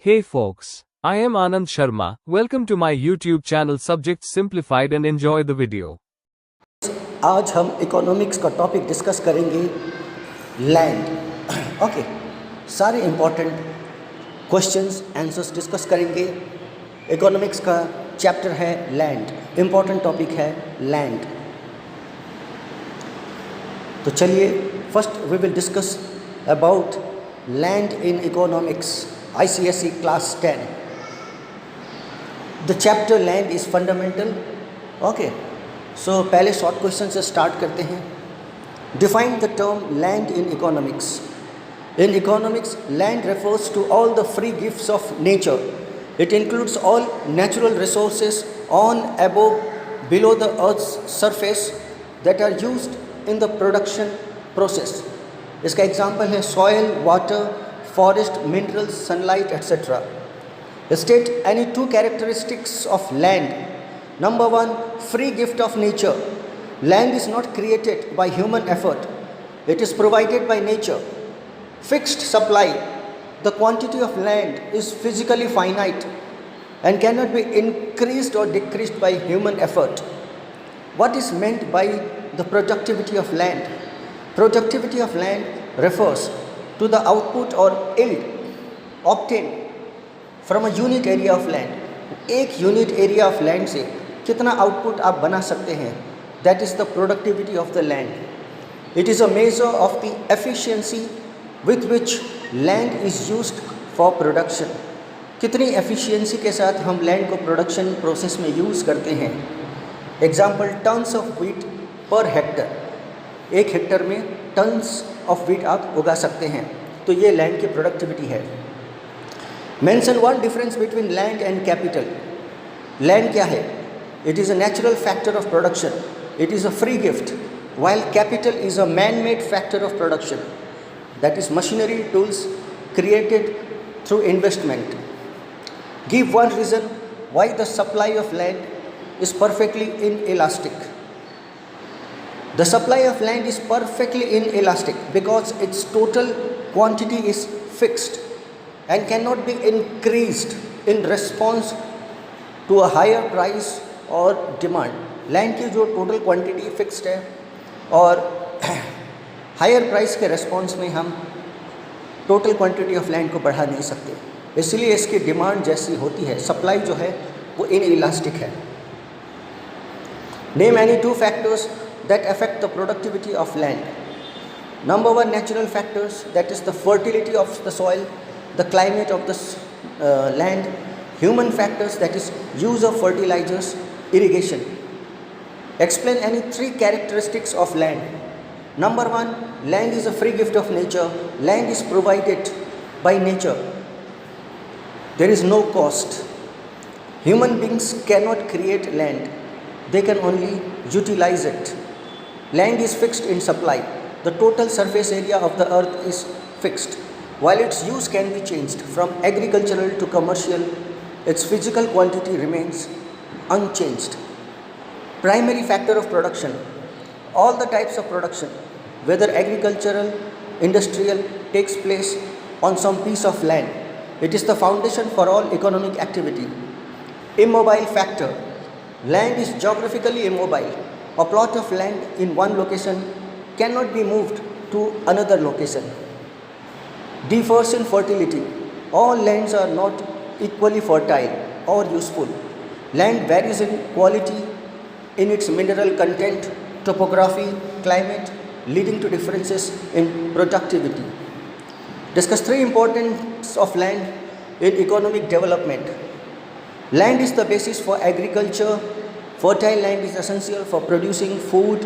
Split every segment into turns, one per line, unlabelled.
Hey folks, I am Anand Sharma. Welcome to my YouTube channel Subject Simplified and enjoy the video.
आज हम economics का topic discuss करेंगे land. Okay, सारे important questions answers discuss करेंगे। Economics का chapter है land, important topic है land. तो चलिए first we will discuss about land in economics ICSE class 10. The chapter land is fundamental. Okay, so पहले short question से start करते हैं। Define the term land in economics. In economics, land refers to all the free gifts of nature. It includes all natural resources on, above, below the earth's surface that are used in the production process. इसका example है soil, water, forest, minerals, sunlight, etc. State any two characteristics of land. Number one, free gift of nature. Land is not created by human effort. It is provided by nature. Fixed supply. The quantity of land is physically finite and cannot be increased or decreased by human effort. What is meant by the productivity of land? Productivity of land refers to the output or yield obtained from a unit area of land. एक unit area of land से कितना output आप बना सकते हैं, that is the productivity of the land. It is a measure of the efficiency with which land is used for production. कितनी efficiency के साथ हम लैंड को प्रोडक्शन प्रोसेस में यूज़ करते हैं। Example, tons of wheat per hectare. एक Hector में टन्स ऑफ व्हीट आप उगा सकते हैं, तो ये लैंड की प्रोडक्टिविटी है। Mention one difference between land and capital. Land क्या है? It is a natural factor of production, it is a free gift, while capital is a man-made factor of production, that is machinery, tools created through investment. Give one reason why the supply of land is perfectly inelastic. The supply of land is perfectly inelastic because its total quantity is fixed and cannot be increased in response to a higher price or demand. Land की जो total quantity fixed है और higher price के response में हम total quantity of land को बढ़ा नहीं सकते, इसलिए इसकी डिमांड जैसी होती है, सप्लाई जो है वो inelastic है। Name any two factors that affect the productivity of land. Number one, natural factors, that is the fertility of the soil, the climate of the land. Human factors, that is use of fertilizers, irrigation. Explain any three characteristics of land. Number one, land is a free gift of nature. Land is provided by nature. There is no cost. Human beings cannot create land. They can only utilize it. Land is fixed in supply. The total surface area of the earth is fixed. While its use can be changed from agricultural to commercial, its physical quantity remains unchanged. Primary factor of production. All the types of production, whether agricultural, industrial, takes place on some piece of land. It is the foundation for all economic activity. Immobile factor. Land is geographically immobile. A plot of land in one location cannot be moved to another location. Differs in fertility. All lands are not equally fertile or useful. Land varies in quality, in its mineral content, topography, climate, leading to differences in productivity. Discuss three importance of land in economic development. Land is the basis for agriculture. Fertile land is essential for producing food,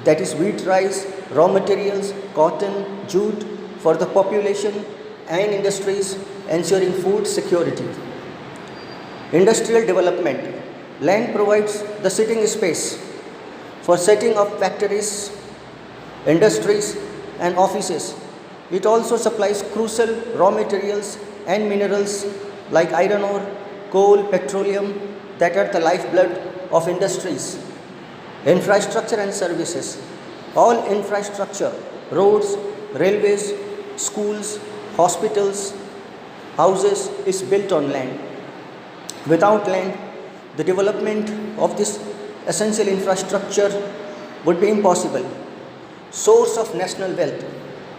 that is wheat, rice, raw materials, cotton, jute, for the population and industries, ensuring food security. Industrial development. Land provides the sitting space for setting up factories, industries and offices. It also supplies crucial raw materials and minerals like iron ore, coal, petroleum, that are the lifeblood of industries. Infrastructure and services. All infrastructure, roads, railways, schools, hospitals, houses is built on land. Without land, the development of this essential infrastructure would be impossible. Source of national wealth.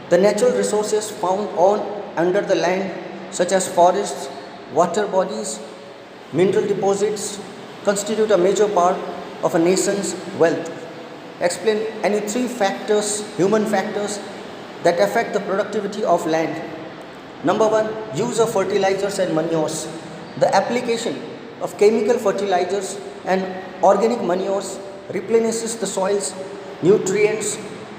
The natural resources found on under the land, such as forests, water bodies, mineral deposits, constitute a major part of a nation's wealth. Explain any three factors, human factors, that affect the productivity of land. Number one, use of fertilizers and manures. The application of chemical fertilizers and organic manures replenishes the soil's nutrients,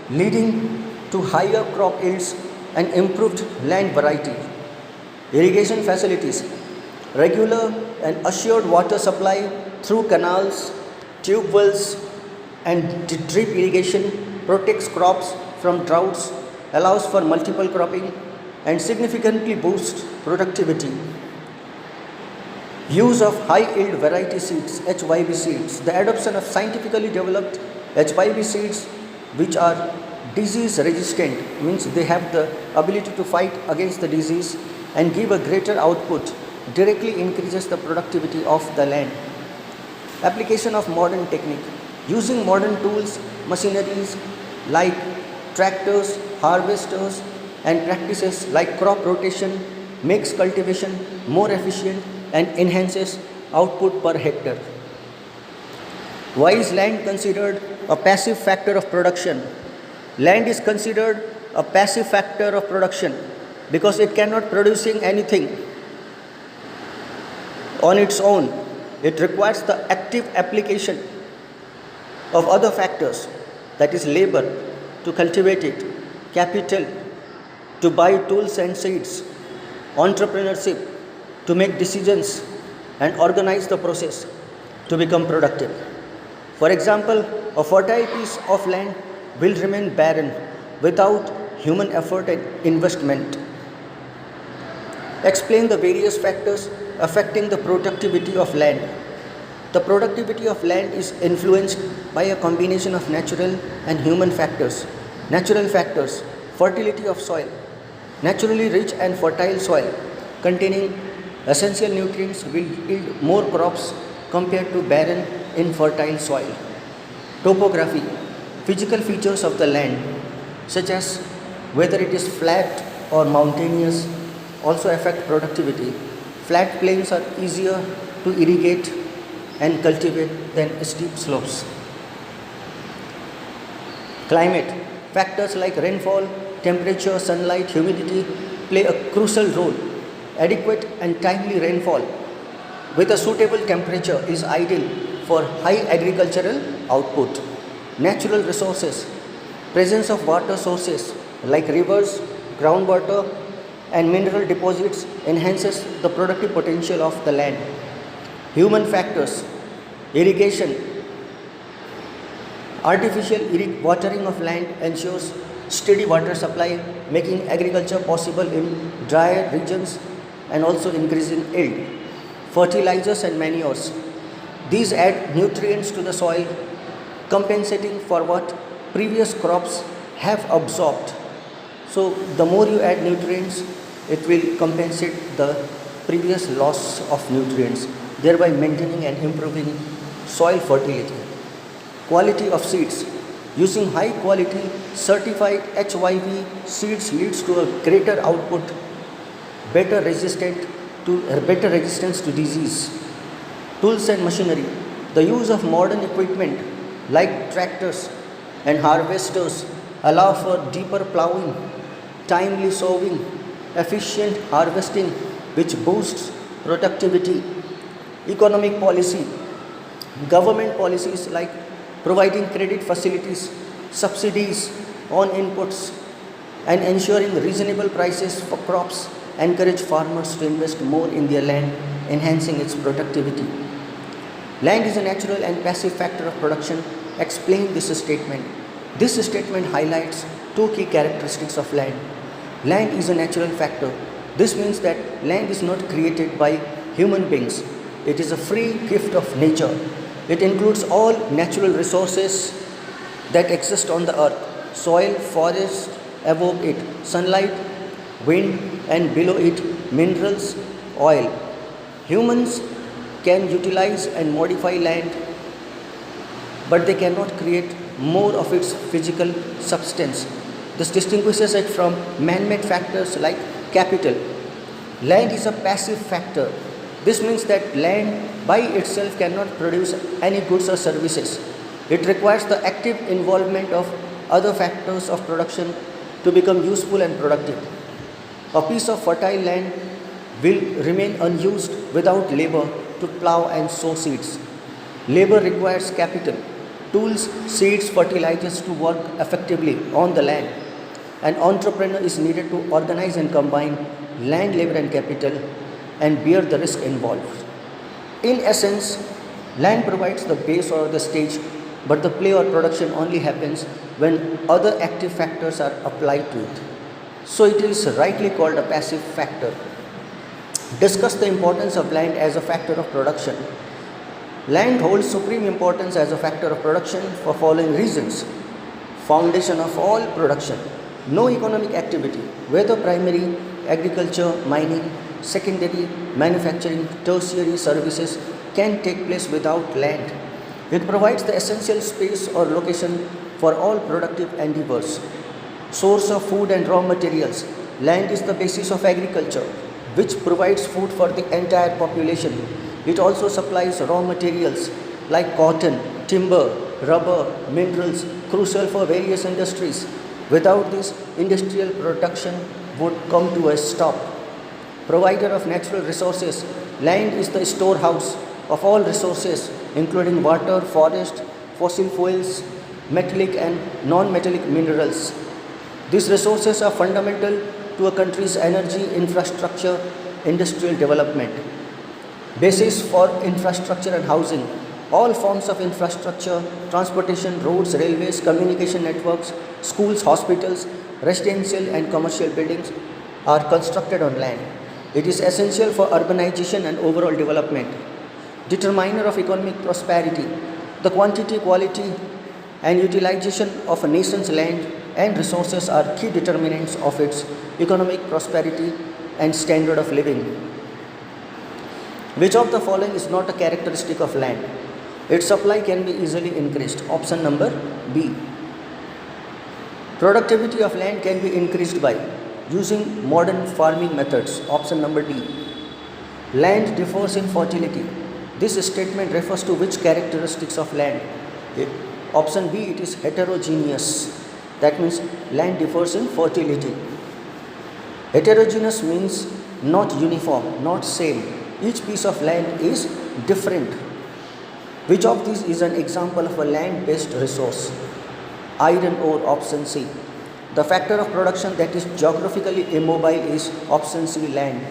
leading to higher crop yields and improved land variety. Irrigation facilities. Regular and assured water supply through canals, tube wells, and drip irrigation protects crops from droughts, allows for multiple cropping, and significantly boosts productivity. Use of high yield variety seeds, HYB seeds. The adoption of scientifically developed HYB seeds, which are disease resistant, means they have the ability to fight against the disease and give a greater output, directly increases the productivity of the land. Application of modern technique. Using modern tools, machineries like tractors, harvesters, and practices like crop rotation makes cultivation more efficient and enhances output per hectare. Why is land considered a passive factor of production? Land is considered a passive factor of production because it cannot producing anything on its own. It requires the active application of other factors, that is labor to cultivate it, capital to buy tools and seeds, entrepreneurship to make decisions and organize the process to become productive. For example, a fertile piece of land will remain barren without human effort and investment. Explain the various factors affecting the productivity of land. The productivity of land is influenced by a combination of natural and human factors. Natural factors: fertility of soil. Naturally rich and fertile soil containing essential nutrients will yield more crops compared to barren, infertile soil. Topography. Physical features of the land, such as whether it is flat or mountainous, also affect productivity. Flat plains are easier to irrigate and cultivate than steep slopes. Climate. Factors like rainfall, temperature, sunlight, humidity play a crucial role. Adequate and timely rainfall with a suitable temperature is ideal for high agricultural output. Natural resources. Presence of water sources like rivers, groundwater, and mineral deposits enhances the productive potential of the land. Human factors. Irrigation. Artificial watering of land ensures steady water supply, making agriculture possible in drier regions and also increasing yield. Fertilizers and manures. These add nutrients to the soil, compensating for what previous crops have absorbed. So, the more you add nutrients, it will compensate the previous loss of nutrients, thereby maintaining and improving soil fertility. Quality of seeds. Using high quality certified HYV seeds leads to a greater output, better resistance to disease. Tools and machinery. The use of modern equipment like tractors and harvesters allow for deeper plowing, timely sowing, efficient harvesting, which boosts productivity. Economic policy. Government policies like providing credit facilities, subsidies on inputs, and ensuring reasonable prices for crops encourage farmers to invest more in their land, enhancing its productivity. Land is a natural and passive factor of production. Explain this statement. This statement highlights two key characteristics of land. Land is a natural factor. This means that land is not created by human beings. It is a free gift of nature. It includes all natural resources that exist on the earth. Soil, forest, above it, sunlight, wind, and below it minerals, oil. Humans can utilize and modify land, but they cannot create more of its physical substance. This distinguishes it from man-made factors like capital. Land is a passive factor. This means that land by itself cannot produce any goods or services. It requires the active involvement of other factors of production to become useful and productive. A piece of fertile land will remain unused without labor to plow and sow seeds. Labor requires capital, tools, seeds, fertilizers to work effectively on the land. An entrepreneur is needed to organize and combine land, labor, and capital and bear the risk involved. In essence, land provides the base or the stage, but the play or production only happens when other active factors are applied to it. So it is rightly called a passive factor. Discuss the importance of land as a factor of production. Land holds supreme importance as a factor of production for following reasons. Foundation of all production. No economic activity, whether primary, agriculture, mining, secondary, manufacturing, tertiary services, can take place without land. It provides the essential space or location for all productive endeavors. Source of food and raw materials. Land is the basis of agriculture, which provides food for the entire population. It also supplies raw materials like cotton, timber, rubber, minerals, crucial for various industries. Without this, industrial production would come to a stop. Provider of natural resources. Land is the storehouse of all resources, including water, forest, fossil fuels, metallic and non-metallic minerals. These resources are fundamental to a country's energy, infrastructure, industrial development. Basis for infrastructure and housing. All forms of infrastructure, transportation, roads, railways, communication networks, schools, hospitals, residential and commercial buildings are constructed on land. It is essential for urbanization and overall development. Determiner of economic prosperity. The quantity, quality, and utilization of a nation's land and resources are key determinants of its economic prosperity and standard of living. Which of the following is not a characteristic of land? Its supply can be easily increased. Option number B. Productivity of land can be increased by using modern farming methods. Option number D. Land differs in fertility. This statement refers to which characteristics of land? Option B, it is heterogeneous. That means land differs in fertility. Heterogeneous means not uniform, not same. Each piece of land is different. Which of these is an example of a land-based resource? Iron ore, option C. The factor of production that is geographically immobile is option C, land.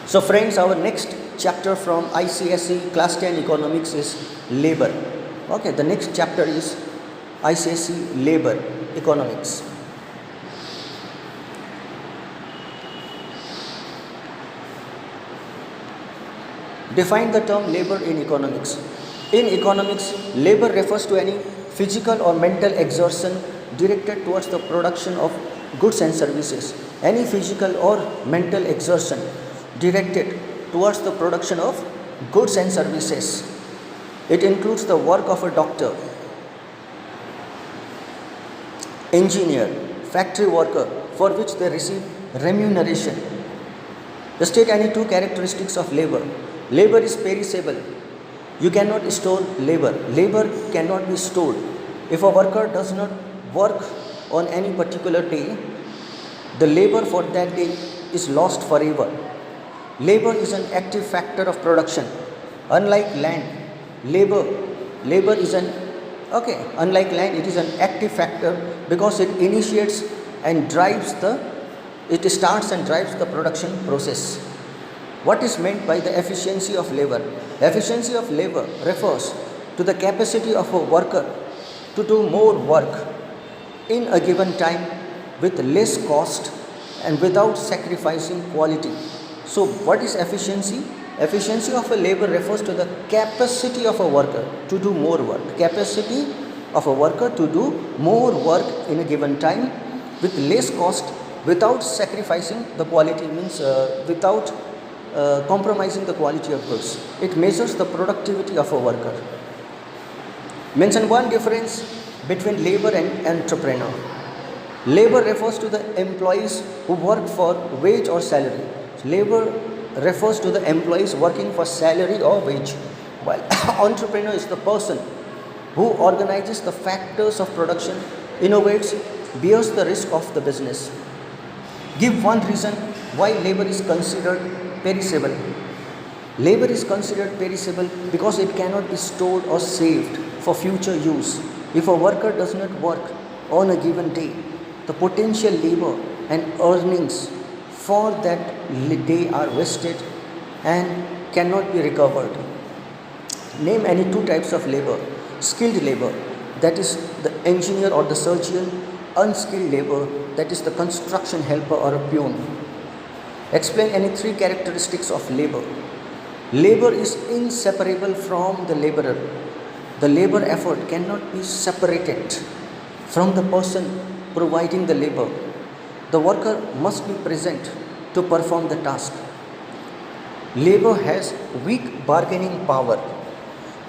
So friends, our next chapter from ICSE Class 10 Economics is labor. Okay, the next chapter is ICSE Labor Economics. Define the term labor in economics. In economics, labor refers to any physical or mental exertion directed towards the production of goods and services. Any physical or mental exertion directed towards the production of goods and services. It includes the work of a doctor, engineer, factory worker for which they receive remuneration. State any two characteristics of labor. Labor is perishable. You cannot store labor. Labor cannot be stored. If a worker does not work on any particular day, the labor for that day is lost forever. Labor is an active factor of production. Unlike land, labor is an unlike land, it is an active factor because it initiates and drives it starts and drives the production process. What is meant by the efficiency of labor? Efficiency of labor refers to the capacity of a worker to do more work in a given time with less cost and without sacrificing quality. So what is efficiency? Efficiency of a labor refers to the capacity of a worker to do more work. Capacity of a worker to do more work in a given time with less cost without sacrificing the quality, means without compromising the quality of goods. It measures the productivity of a worker. Mention one difference between labor and entrepreneur. Labor refers to the employees who work for wage or salary. Labor refers to the employees working for salary or wage, while entrepreneur is the person who organizes the factors of production, innovates, bears the risk of the business. Give one reason why labor is considered perishable. Labor is considered perishable because it cannot be stored or saved for future use. If a worker does not work on a given day, the potential labor and earnings for that day are wasted and cannot be recovered. Name any two types of labor. Skilled labor, that is the engineer or the surgeon. Unskilled labor, that is the construction helper or a peon. Explain any three characteristics of labor. Labor is inseparable from the laborer. The labor effort cannot be separated from the person providing the labor. The worker must be present to perform the task. Labor has weak bargaining power.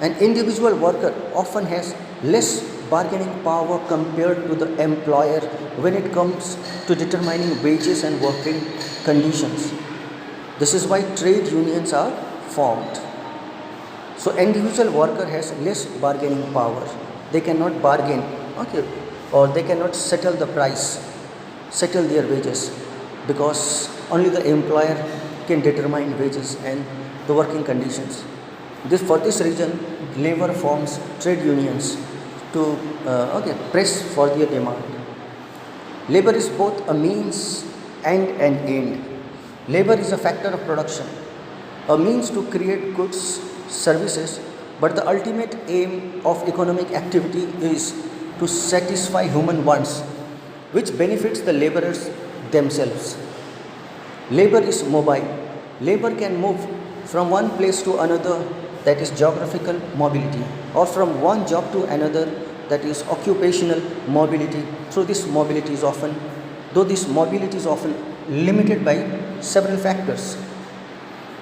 An individual worker often has less bargaining power compared to the employer when it comes to determining wages and working conditions. This is why trade unions are formed. So individual worker has less bargaining power. They cannot bargain, okay, or they cannot settle the price, settle their wages, because only the employer can determine wages and the working conditions. For this reason, labor forms trade unions to press for their demand. Labor is both a means and an end. Labor is a factor of production, a means to create goods, services, but the ultimate aim of economic activity is to satisfy human wants, which benefits the laborers themselves. Labor is mobile. Labor can move from one place to another, that is geographical mobility, or from one job to another, that is occupational mobility. Though this mobility is often limited by several factors.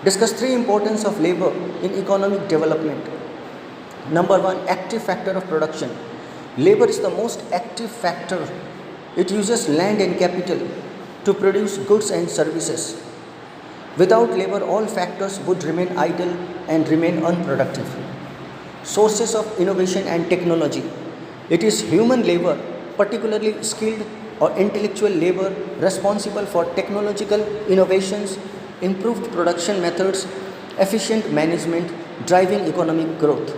Discuss three importance of labor in economic development. Number one, active factor of production. Labor is the most active factor. It uses land and capital to produce goods and services. Without labor, all factors would remain idle and remain unproductive. Sources of innovation and technology. It is human labor, particularly skilled or intellectual labor, responsible for technological innovations, improved production methods, efficient management, driving economic growth.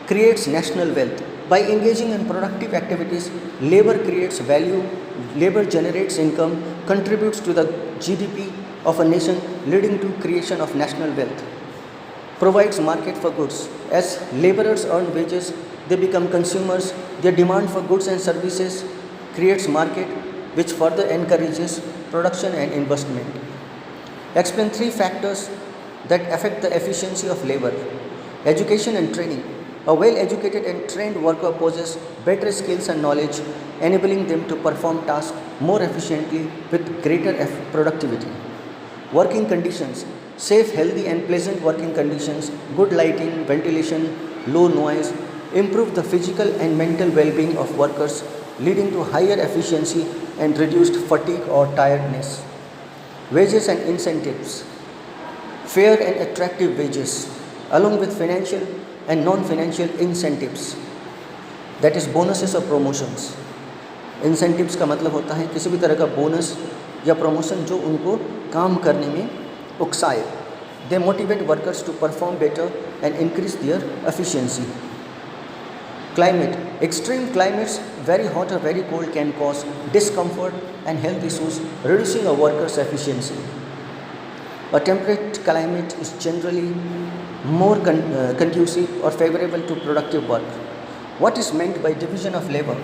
Creates national wealth. By engaging in productive activities, labor creates value, labor generates income, contributes to the GDP of a nation, leading to creation of national wealth. Provides market for goods. As laborers earn wages, they become consumers. Their demand for goods and services creates market, which further encourages production and investment. Explain three factors that affect the efficiency of labor. Education and training. A well-educated and trained worker possesses better skills and knowledge, enabling them to perform tasks more efficiently with greater productivity. Working conditions. Safe, healthy and pleasant working conditions, good lighting, ventilation, low noise, improve the physical and mental well-being of workers, leading to higher efficiency and reduced fatigue or tiredness. Wages and incentives. Fair and attractive wages, along with financial and non-financial incentives, that is bonuses or promotions. Incentives का मतलब होता है किसी भी तरह का bonus या promotion जो उनको काम करने में उकसाए. They motivate workers to perform better and increase their efficiency. Climate. Extreme climates, very hot or very cold, can cause discomfort and health issues, reducing a worker's efficiency. A temperate climate is generally more conducive or favorable to productive work. What is meant by division of labor?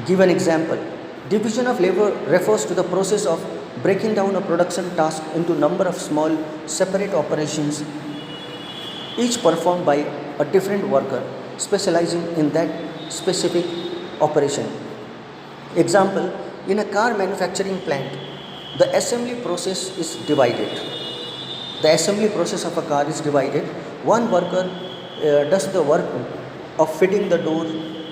Give an example. Division of labor refers to the process of breaking down a production task into number of small separate operations, each performed by a different worker specializing in that specific operation. Example, in a car manufacturing plant, the assembly process is divided. The assembly process of a car is divided. One worker does the work of fitting the door,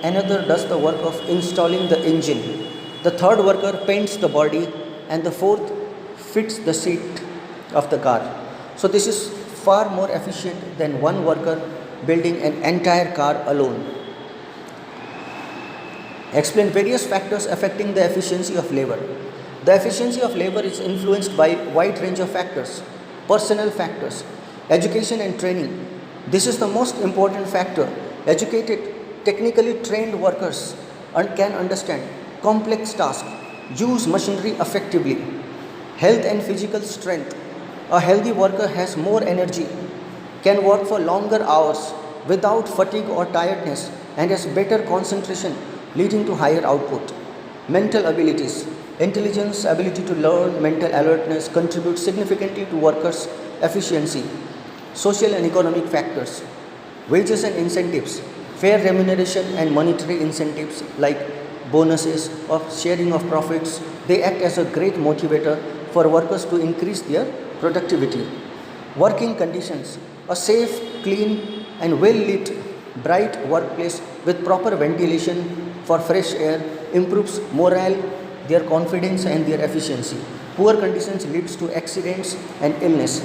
another does the work of installing the engine, the third worker paints the body, and the fourth fits the seat of the car. So, this is far more efficient than one worker building an entire car alone. Explain various factors affecting the efficiency of labor. The efficiency of labor is influenced by a wide range of factors. Personal factors, education and training. This is the most important factor. Educated, technically trained workers can understand complex tasks, use machinery effectively. Health and physical strength. A healthy worker has more energy, can work for longer hours without fatigue or tiredness, and has better concentration, leading to higher output. Mental abilities. Intelligence, ability to learn, mental alertness contribute significantly to workers' efficiency. Social and economic factors. Wages and incentives. Fair remuneration and monetary incentives like bonuses or sharing of profits, they act as a great motivator for workers to increase their productivity. Working conditions. A safe, clean, and well lit, bright workplace with proper ventilation for fresh air improves morale, their confidence, and their efficiency. Poor conditions leads to accidents and illness.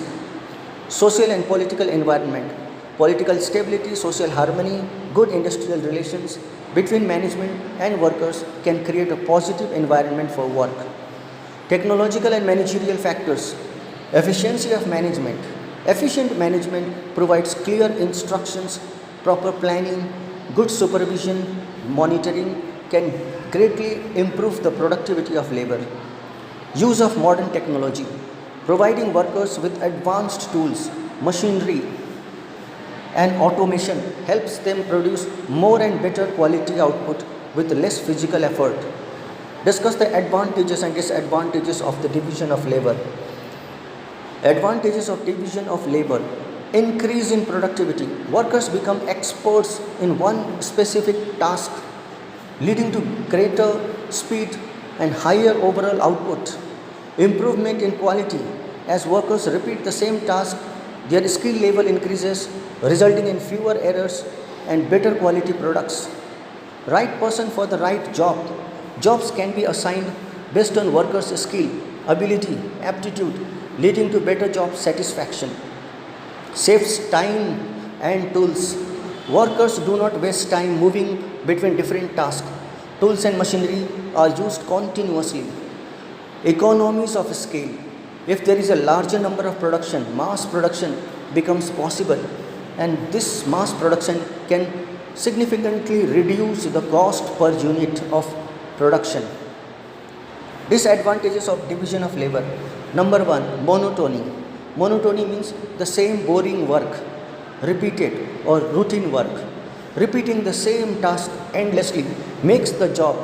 Social and political environment. Political stability, social harmony, good industrial relations between management and workers can create a positive environment for work. Technological and managerial factors. Efficiency of management. Efficient management provides clear instructions, proper planning, good supervision, monitoring can greatly improve the productivity of labor. Use of modern technology. Providing workers with advanced tools, machinery, and automation helps them produce more and better quality output with less physical effort. Discuss the advantages and disadvantages of the division of labor. Advantages of division of labor. Increase in productivity. Workers become experts in one specific task, leading to greater speed and higher overall output. Improvement in quality. As workers repeat the same task, their skill level increases, resulting in fewer errors and better quality products. Right person for the right job. Jobs can be assigned based on workers' skill, ability, aptitude, leading to better job satisfaction. Saves time and tools. Workers do not waste time moving between different tasks. Tools and machinery are used continuously. Economies of scale. If there is a larger number of production, mass production becomes possible, and this mass production can significantly reduce the cost per unit of production. Disadvantages of division of labor. Number one, monotony. Monotony means the same boring work, repeated or routine work. Repeating the same task endlessly makes the job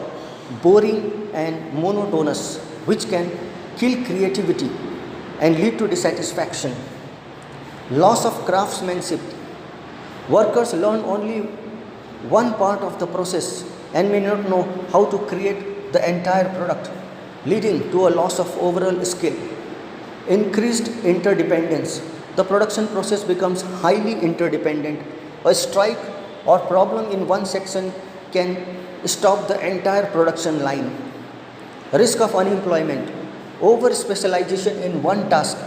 boring and monotonous, which can kill creativity and lead to dissatisfaction. Loss of craftsmanship. Workers learn only one part of the process and may not know how to create the entire product, leading to a loss of overall skill. Increased interdependence. The production process becomes highly interdependent. A strike or problem in one section can stop the entire production line. Risk of unemployment. Over specialization in one task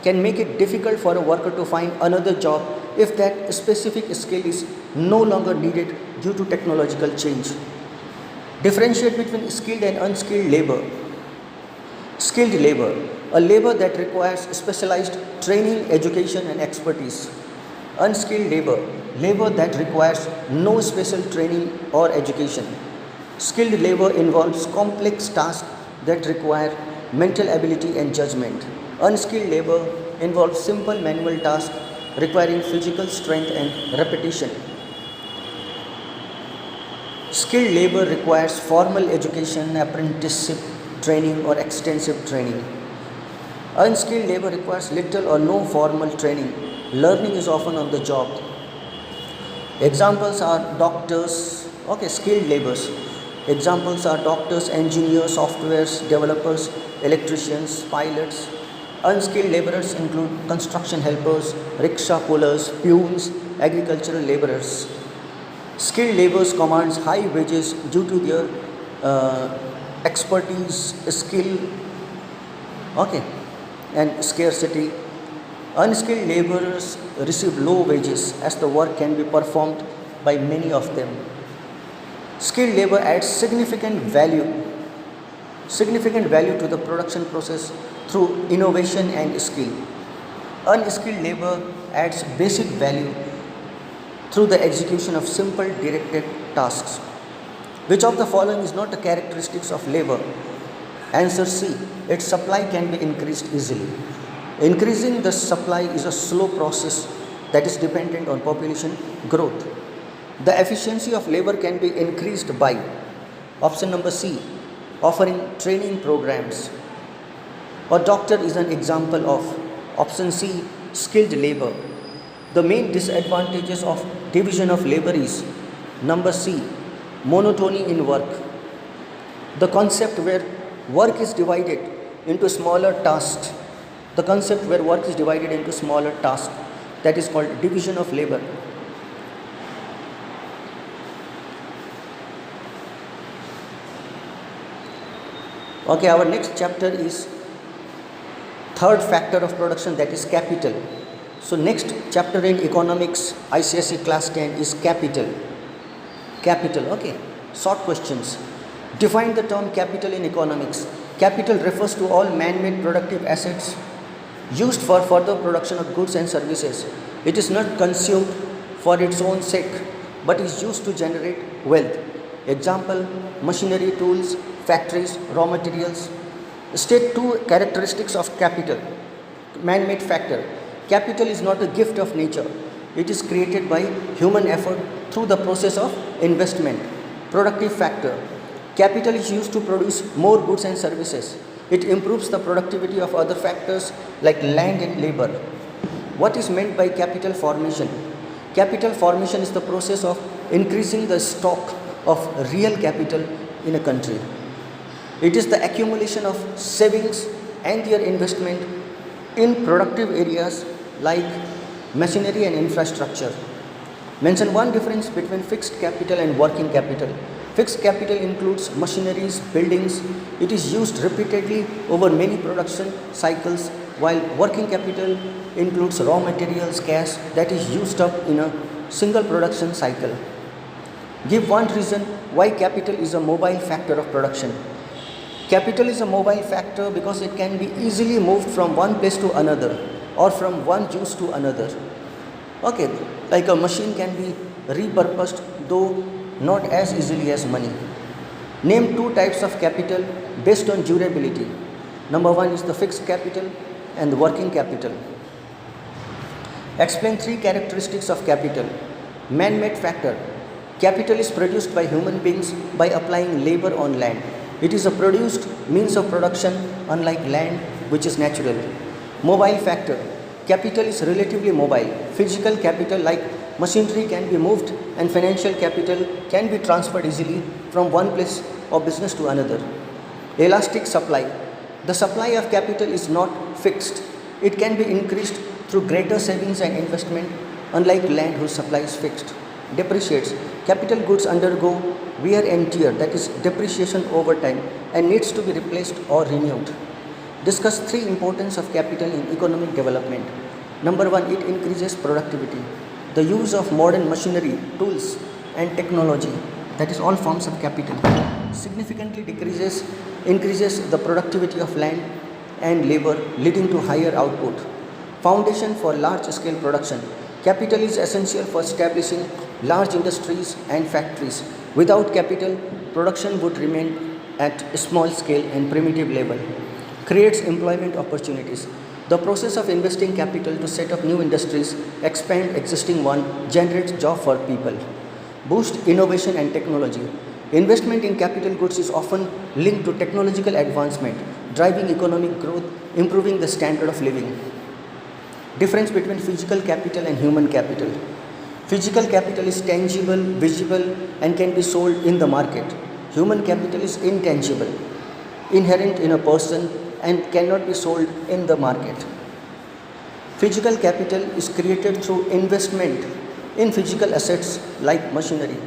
can make it difficult for a worker to find another job if that specific skill is no longer needed due to technological change. Differentiate between skilled and unskilled labor. Skilled labor, a labor that requires specialized training, education, and expertise. Unskilled labor, labor that requires no special training or education. Skilled labor involves complex tasks that require mental ability and judgment. Unskilled labor involves simple manual tasks requiring physical strength and repetition. Skilled labor requires formal education, apprenticeship training, or extensive training. Unskilled labor requires little or no formal training. Learning is often on the job. Examples are doctors, skilled laborers. Examples are doctors, engineers, software developers, electricians, pilots. Unskilled laborers include construction helpers, rickshaw pullers, peons, agricultural laborers. Skilled laborers commands high wages due to their expertise, skill, okay, and scarcity. Unskilled laborers receive low wages as the work can be performed by many of them. Skilled labor adds significant value to the production process through innovation and skill. Unskilled labor adds basic value through the execution of simple directed tasks. Which of the following is not the characteristics of labor? Answer C. Its supply can be increased easily. Increasing the supply is a slow process that is dependent on population growth. The efficiency of labor can be increased by option number C, offering training programs. A doctor is an example of option C, skilled labor. The main disadvantages of division of labor is number C, monotony in work. The concept where work is divided into smaller tasks, that is called division of labor. Okay, our next chapter is third factor of production, that is capital. So next chapter in economics, ICSE class 10 is capital. Capital, okay. Short questions. Define the term capital in economics. Capital refers to all man-made productive assets used for further production of goods and services. It is not consumed for its own sake, but is used to generate wealth. Example, machinery, tools, factories, raw materials. State two characteristics of capital. Man-made factor. Capital is not a gift of nature. It is created by human effort through the process of investment. Productive factor. Capital is used to produce more goods and services. It improves the productivity of other factors like land and labor. What is meant by capital formation? Capital formation is the process of increasing the stock of real capital in a country. It is the accumulation of savings and their investment in productive areas like machinery and infrastructure. Mention one difference between fixed capital and working capital. Fixed capital includes machineries, buildings. It is used repeatedly over many production cycles, while working capital includes raw materials, cash that is used up in a single production cycle. Give one reason why capital is a mobile factor of production. Capital is a mobile factor because it can be easily moved from one place to another or from one use to another. Okay, like a machine can be repurposed, though not as easily as money. Name two types of capital based on durability. Number one is the fixed capital and the working capital. Explain three characteristics of capital. Man-made factor. Capital is produced by human beings by applying labor on land. It is a produced means of production, unlike land, which is natural. Mobile factor. Capital is relatively mobile. Physical capital like machinery can be moved and financial capital can be transferred easily from one place of business to another. Elastic supply. The supply of capital is not fixed. It can be increased through greater savings and investment, unlike land whose supply is fixed. Depreciates. Capital goods undergo wear and tear, that is depreciation over time, and needs to be replaced or renewed. Discuss three importance of capital in economic development. Number one, it increases productivity. The use of modern machinery, tools and technology, that is all forms of capital, significantly increases the productivity of land and labor, leading to higher output. Foundation for large scale production. Capital is essential for establishing large industries and factories. Without capital, production would remain at small scale and primitive level. Creates employment opportunities. The process of investing capital to set up new industries, expand existing one, generates job for people. Boost innovation and technology. Investment in capital goods is often linked to technological advancement, driving economic growth, improving the standard of living. Difference between physical capital and human capital. Physical capital is tangible, visible, and can be sold in the market. Human capital is intangible, inherent in a person and cannot be sold in the market. Physical capital is created through investment in physical assets like machinery.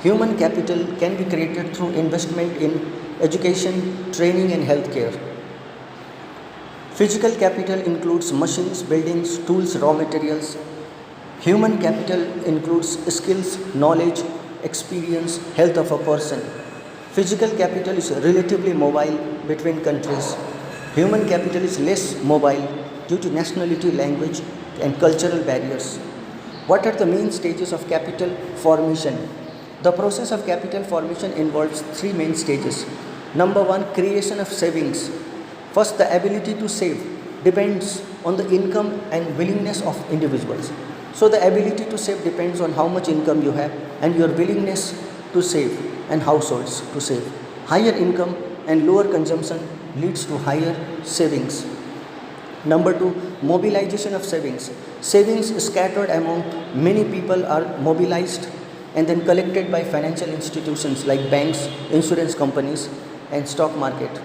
Human capital can be created through investment in education, training, and healthcare. Physical capital includes machines, buildings, tools, raw materials. Human capital includes skills, knowledge, experience, health of a person. Physical capital is relatively mobile between countries. Human capital is less mobile due to nationality, language, and cultural barriers. What are the main stages of capital formation? The process of capital formation involves three main stages. Number one, creation of savings. First, the ability to save depends on the income and willingness of individuals. So, the ability to save depends on how much income you have and your willingness to save and households to save. Higher income and lower consumption leads to higher savings. Number two, mobilization of savings. Savings scattered among many people are mobilized and then collected by financial institutions like banks, insurance companies, and stock market.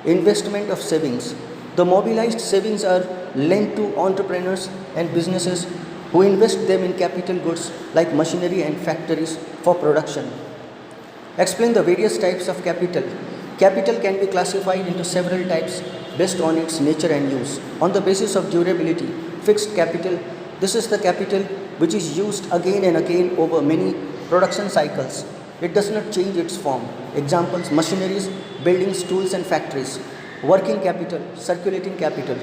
Investment of savings. The mobilized savings are lent to entrepreneurs and businesses who invest them in capital goods like machinery and factories for production. Explain the various types of capital. Capital can be classified into several types based on its nature and use. On the basis of durability, fixed capital, this is the capital which is used again and again over many production cycles. It does not change its form. Examples, machineries, buildings, tools and factories. Working capital, circulating capital.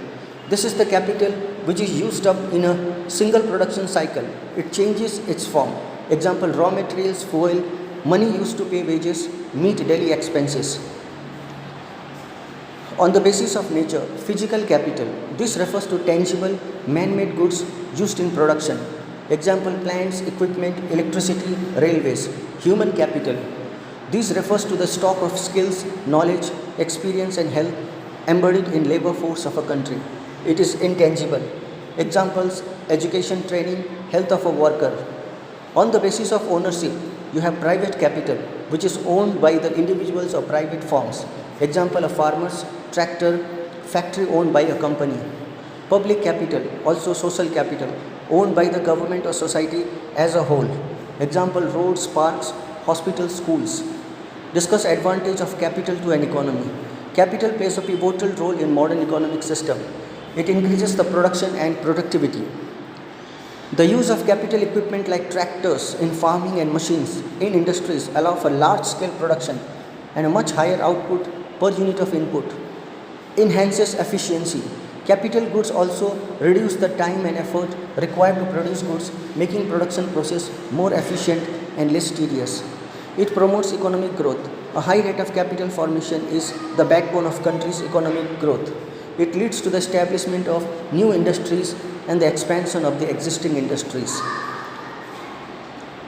This is the capital which is used up in a single production cycle. It changes its form. Example, raw materials, fuel, money used to pay wages, meet daily expenses. On the basis of nature, physical capital. This refers to tangible, man-made goods used in production. Example, plants, equipment, electricity, railways. Human capital. This refers to the stock of skills, knowledge, experience and health embodied in labor force of a country. It is intangible. Examples, education, training, health of a worker. On the basis of ownership, you have private capital, which is owned by the individuals or private firms. Example, a farmer's tractor, factory owned by a company. Public capital, also social capital, owned by the government or society as a whole. Example, roads, parks, hospitals, schools. Discuss advantage of capital to an economy. Capital plays a pivotal role in modern economic system. It increases the production and productivity. The use of capital equipment like tractors in farming and machines in industries allow for large scale production and a much higher output per unit of input. Enhances efficiency. Capital goods also reduce the time and effort required to produce goods, making production process more efficient and less tedious. It promotes economic growth. A high rate of capital formation is the backbone of country's economic growth. It leads to the establishment of new industries and the expansion of the existing industries.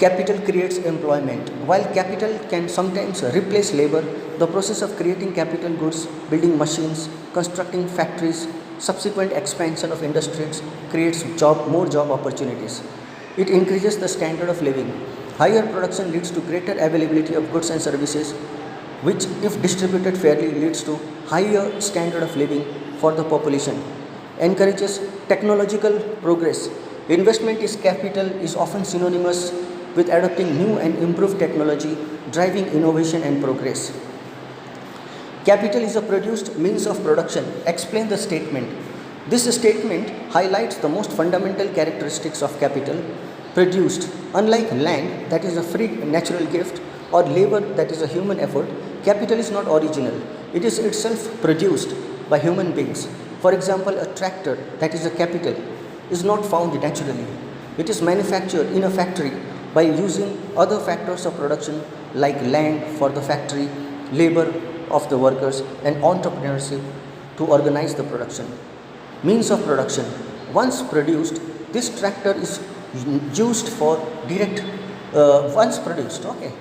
Capital creates employment. While capital can sometimes replace labor, the process of creating capital goods, building machines, constructing factories, subsequent expansion of industries creates more job opportunities. It increases the standard of living. Higher production leads to greater availability of goods and services, which if distributed fairly leads to higher standard of living for the population. Encourages technological progress. Investment in capital is often synonymous with adopting new and improved technology, driving innovation and progress. Capital is a produced means of production. Explain the statement. This statement highlights the most fundamental characteristics of capital. Produced. Unlike land, that is a free natural gift, or labor, that is a human effort, capital is not original. It is itself produced by human beings. For example, a tractor, that is a capital, is not found naturally. It is manufactured in a factory by using other factors of production like land for the factory, labor of the workers, and entrepreneurship to organize the production. Means of production. Once produced, this tractor is used for direct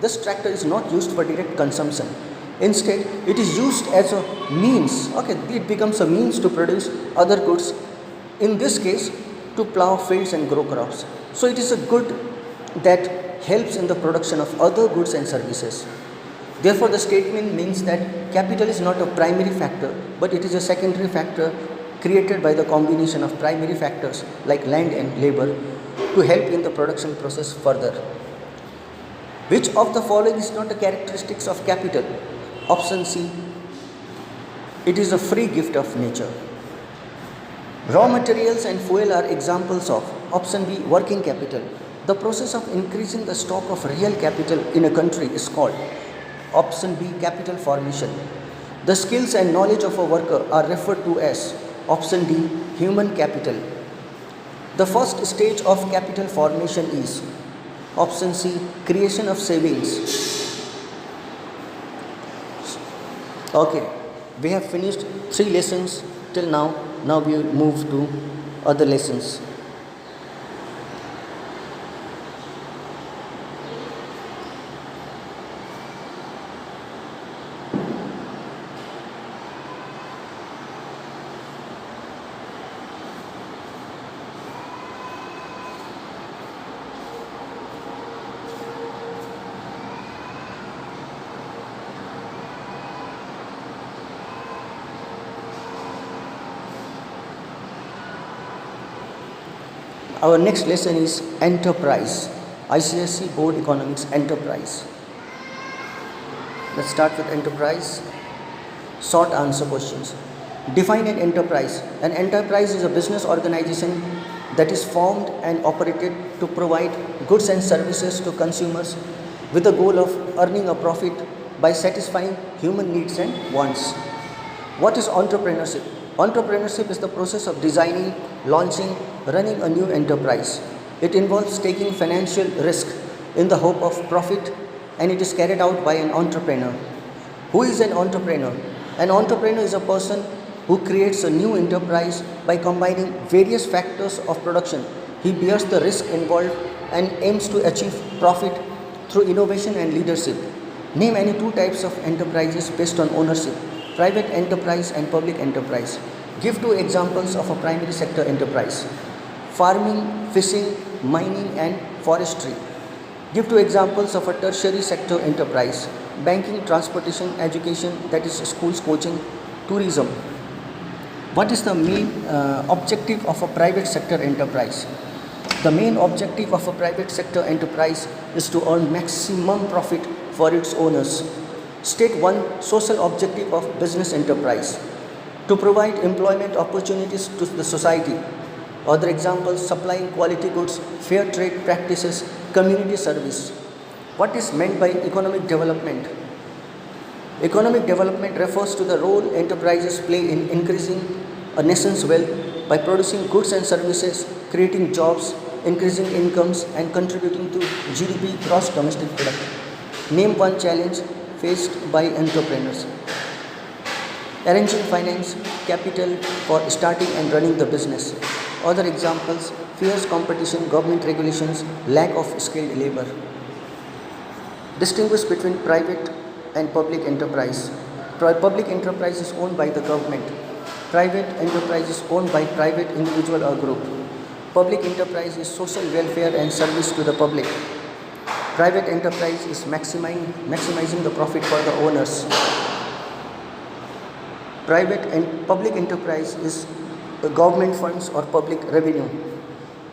this tractor is not used for direct consumption. Instead, it is used as a means. It becomes a means to produce other goods, in this case to plow fields and grow crops. So it is a good that helps in the production of other goods and services. Therefore, the statement means that capital is not a primary factor, but it is a secondary factor created by the combination of primary factors like land and labor to help in the production process further. Which of the following is not a characteristics of capital? Option C, it is a free gift of nature. Raw materials and fuel are examples of. Option B, working capital. The process of increasing the stock of real capital in a country is called. Option B, capital formation. The skills and knowledge of a worker are referred to as. Option D, human capital. The first stage of capital formation is. Option C, creation of savings. Okay, we have finished 3 lessons till now. Now we will move to other lessons. Our next lesson is enterprise. ICSE Board Economics Enterprise. Let's start with enterprise. Short answer questions. Define an enterprise. An enterprise is a business organization that is formed and operated to provide goods and services to consumers with the goal of earning a profit by satisfying human needs and wants. What is entrepreneurship? Entrepreneurship is the process of designing, launching, running a new enterprise. It involves taking financial risk in the hope of profit, and it is carried out by an entrepreneur. Who is an entrepreneur? An entrepreneur is a person who creates a new enterprise by combining various factors of production. He bears the risk involved and aims to achieve profit through innovation and leadership. Name any 2 types of enterprises based on ownership: private enterprise and public enterprise. Give 2 examples of a primary sector enterprise: farming, fishing, mining and forestry. Give 2 examples of a tertiary sector enterprise: banking, transportation, education, that is schools, coaching, tourism. What is the main objective of a private sector enterprise? The main objective of a private sector enterprise is to earn maximum profit for its owners. State one social objective of business enterprise: to provide employment opportunities to the society. Other examples: supplying quality goods, fair trade practices, community service. What is meant by economic development? Economic development refers to the role enterprises play in increasing a nation's wealth by producing goods and services, creating jobs, increasing incomes and contributing to GDP, gross domestic product. Name one challenge faced by entrepreneurs. Arranging finance, capital for starting and running the business. Other examples: fierce competition, government regulations, lack of skilled labor. Distinguish between private and public enterprise. Public enterprise is owned by the government. Private enterprise is owned by private individual or group. Public enterprise is social welfare and service to the public. Private enterprise is maximizing the profit for the owners. Private and public enterprise is government funds or public revenue.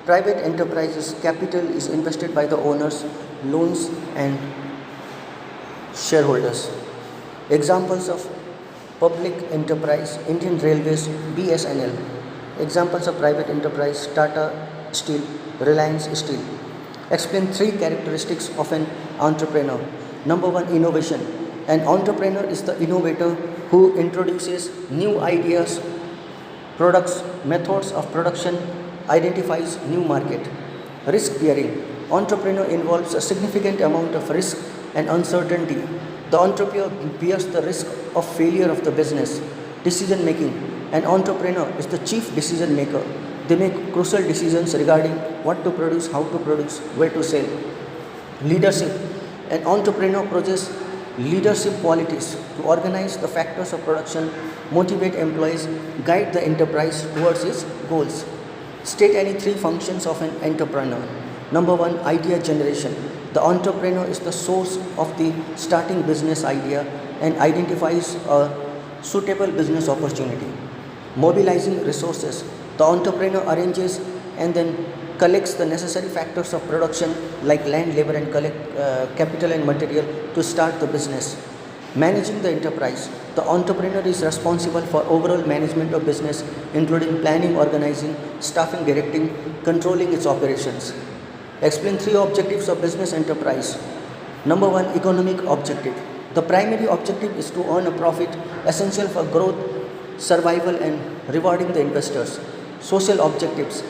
Private enterprises capital is invested by the owners, loans and shareholders. Examples of public enterprise: Indian Railways, BSNL. Examples of private enterprise: Tata Steel, Reliance Steel. Explain 3 characteristics of an entrepreneur. Number 1, innovation. An entrepreneur is the innovator who introduces new ideas, products, methods of production, identifies new market. Risk bearing. Entrepreneur involves a significant amount of risk and uncertainty. The entrepreneur bears the risk of failure of the business. Decision making. An entrepreneur is the chief decision maker. They make crucial decisions regarding what to produce, how to produce, where to sell. Leadership. An entrepreneur possesses leadership qualities to organize the factors of production, motivate employees, guide the enterprise towards its goals. State any 3 functions of an entrepreneur. Number 1, idea generation. The entrepreneur is the source of the starting business idea and identifies a suitable business opportunity. Mobilizing resources, the entrepreneur arranges and then collects the necessary factors of production like land, labor, and capital and material to start the business. Managing the enterprise, the entrepreneur is responsible for overall management of business, including planning, organizing, staffing, directing, controlling its operations. Explain three objectives of business enterprise. Number one, economic objective. The primary objective is to earn a profit essential for growth, survival, and rewarding the investors. Social objectives.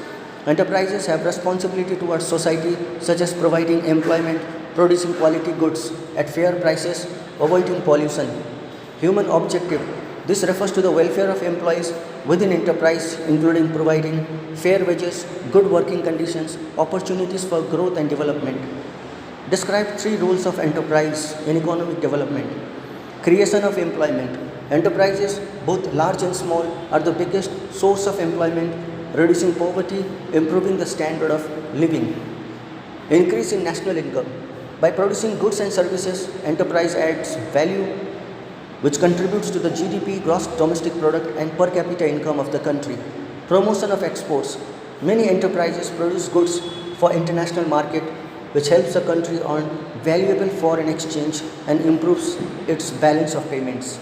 Enterprises have responsibility towards society, such as providing employment, producing quality goods at fair prices, avoiding pollution. Human objective. This refers to the welfare of employees within enterprise, including providing fair wages, good working conditions, opportunities for growth and development. Describe three roles of enterprise in economic development. Creation of employment. Enterprises, both large and small, are the biggest source of employment, reducing poverty, improving the standard of living. Increase in national income. By producing goods and services, enterprise adds value which contributes to the GDP, gross domestic product, and per capita income of the country. Promotion of exports. Many enterprises produce goods for international market, which helps the country earn valuable foreign exchange and improves its balance of payments.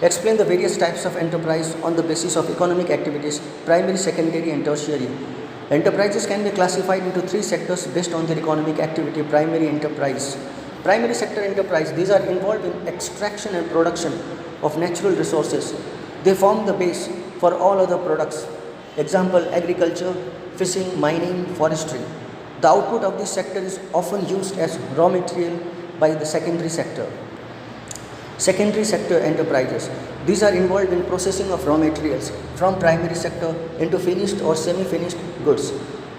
Explain the various types of enterprise on the basis of economic activities, primary, secondary, and tertiary. Enterprises can be classified into three sectors based on their economic activity. Primary enterprise. Primary sector enterprise, these are involved in extraction and production of natural resources. They form the base for all other products. Example, agriculture, fishing, mining, forestry. The output of this sector is often used as raw material by the secondary sector. Secondary sector enterprises. These are involved in processing of raw materials from primary sector into finished or semi-finished goods.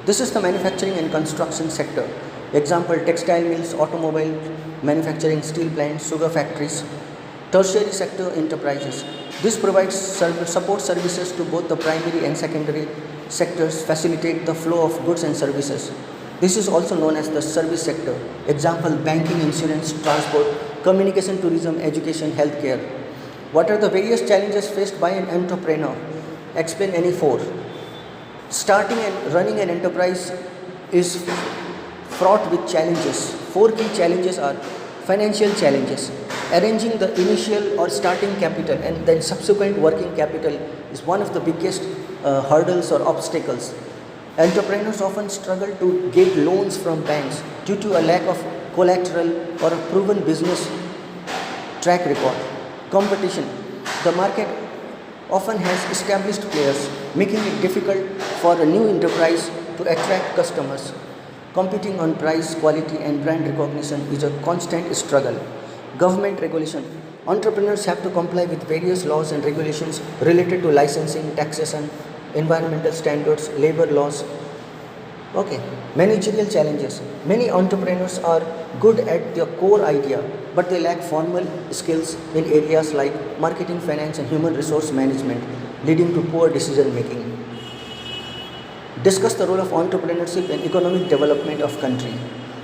This is the manufacturing and construction sector. Example, textile mills, automobile manufacturing, steel plants, sugar factories. Tertiary sector enterprises. This provides support services to both the primary and secondary sectors, facilitate the flow of goods and services. This is also known as the service sector. Example, banking, insurance, transport, communication, tourism, education, healthcare. What are the various challenges faced by an entrepreneur? Explain any four. Starting and running an enterprise is fraught with challenges. Four key challenges are financial challenges. Arranging the initial or starting capital and then subsequent working capital is one of the biggest hurdles or obstacles. Entrepreneurs often struggle to get loans from banks due to a lack of collateral or a proven business track record. Competition. The market often has established players, making it difficult for a new enterprise to attract customers. Competing on price, quality, and brand recognition is a constant struggle. Government regulation. Entrepreneurs have to comply with various laws and regulations related to licensing, taxation, environmental standards, labor laws. Okay, managerial challenges. Many entrepreneurs are good at their core idea, but they lack formal skills in areas like marketing, finance, and human resource management, leading to poor decision making. Discuss the role of entrepreneurship in economic development of country.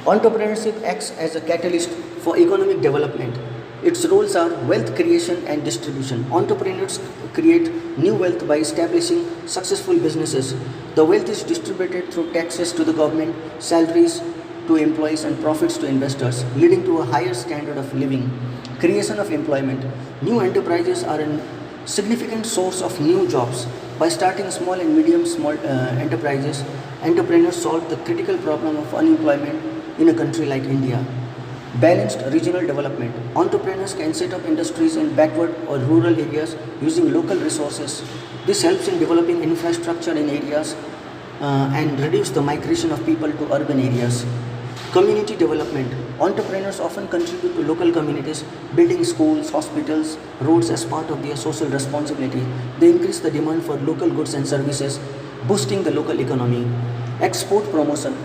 Entrepreneurship acts as a catalyst for economic development. Its roles are wealth creation and distribution. Entrepreneurs create new wealth by establishing successful businesses. The wealth is distributed through taxes to the government, salaries to employees, and profits to investors, leading to a higher standard of living. Creation of employment. New enterprises are a significant source of new jobs. By starting small and medium enterprises, entrepreneurs solve the critical problem of unemployment in a country like India. Balanced regional development. Entrepreneurs can set up industries in backward or rural areas using local resources. This helps in developing infrastructure in areas and reduce the migration of people to urban areas. Community development. Entrepreneurs often contribute to local communities, building schools, hospitals, roads as part of their social responsibility. They increase the demand for local goods and services, boosting the local economy. Export promotion.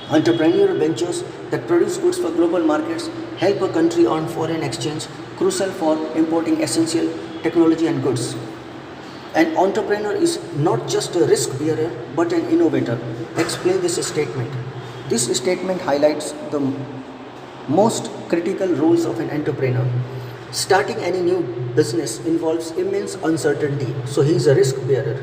Entrepreneurial ventures that produce goods for global markets help a country earn foreign exchange, crucial for importing essential technology and goods. An entrepreneur is not just a risk bearer but an innovator. Explain this statement. This statement highlights the most critical roles of an entrepreneur. Starting any new business involves immense uncertainty, so he is a risk bearer.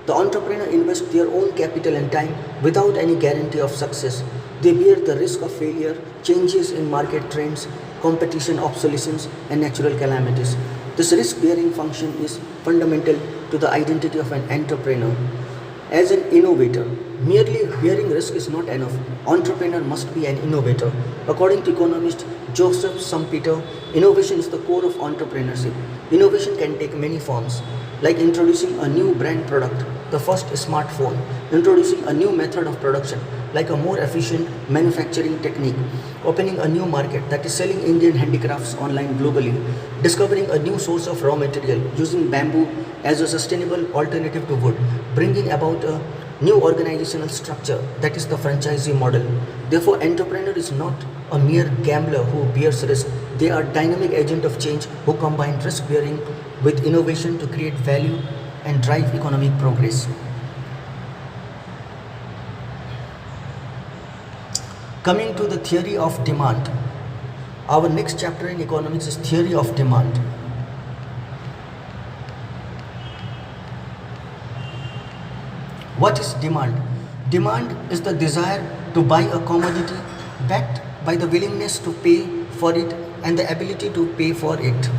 The entrepreneur invests their own capital and time without any guarantee of success. They bear the risk of failure, changes in market trends, competition, obsolescence, and natural calamities. This risk bearing function is fundamental to the identity of an entrepreneur. As an innovator, merely bearing risk is not enough. Entrepreneur must be an innovator. According to economist Joseph Schumpeter, innovation is the core of entrepreneurship. Innovation can take many forms, like introducing a new brand product, the first smartphone, introducing a new method of production, like a more efficient manufacturing technique, opening a new market, that is selling Indian handicrafts online globally, discovering a new source of raw material, using bamboo as a sustainable alternative to wood, bringing about a new organizational structure, that is the franchisee model. Therefore, entrepreneur is not a mere gambler who bears risk. They are dynamic agent of change who combine risk bearing with innovation to create value and drive economic progress. Coming to the theory of demand. Our next chapter in economics is theory of demand. What is demand? Demand is the desire to buy a commodity backed by the willingness to pay for it and the ability to pay for it.